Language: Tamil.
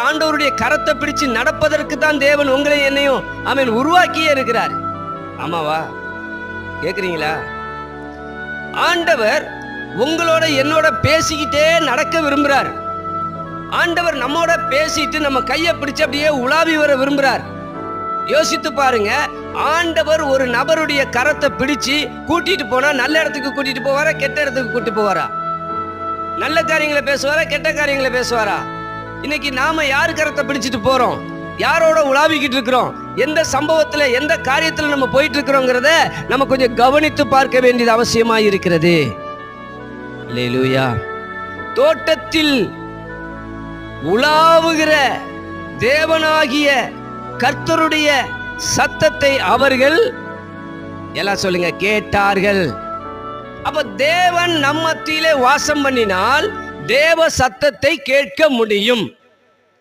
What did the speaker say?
ஆண்டவருடைய கரத்தை பிடிச்சு நடப்பதற்கு தான் தேவன் உங்களை என்னையும் அவன் உருவாக்கியே இருக்கிறார். ஆமாவா? கேக்குறீங்களா? ஆண்டவர் உங்களோட என்னோட பேசிக்கிட்டே நடக்க விரும்புறார். ஆண்டவர் நம்மோட பேசிட்டு நம்ம கையை பிடிச்சு அப்படியே உலாவி வர விரும்புறார். யோசித்து பாருங்க, ஆண்டவர் ஒரு நபருடைய கரத்தை பிடிச்சு கூட்டிட்டு போனா நல்ல இடத்துக்கு கூட்டிட்டு போவாரா, கெட்ட இடத்துக்கு கூட்டிட்டு போவாரா? நல்ல காரியங்களை பேசுவாரா, கெட்ட காரியங்களை பேசுவாரா? இன்னைக்கு நாம யார் கரத்தை பிடிச்சிட்டு போறோம், யாரோட உலாவிக்கிட்டு இருக்கிறோம், எந்த சம்பவத்துல எந்த காரியத்துல நம்ம போயிட்டு இருக்கிறோங்கிறத நம்ம கொஞ்சம் கவனித்து பார்க்க வேண்டியது அவசியமா இருக்கிறது. அல்லேலூயா. தோட்டத்தில் உலாவுகிற தேவனாகிய கர்த்தருடைய சத்தத்தை அவர்கள் எல்லாம் சொல்லுங்க கேட்டார்கள். அப்ப தேவன் நம்ம மத்தியிலே வாசம் பண்ணினால் தேவ சத்தத்தை கேட்க முடியும்.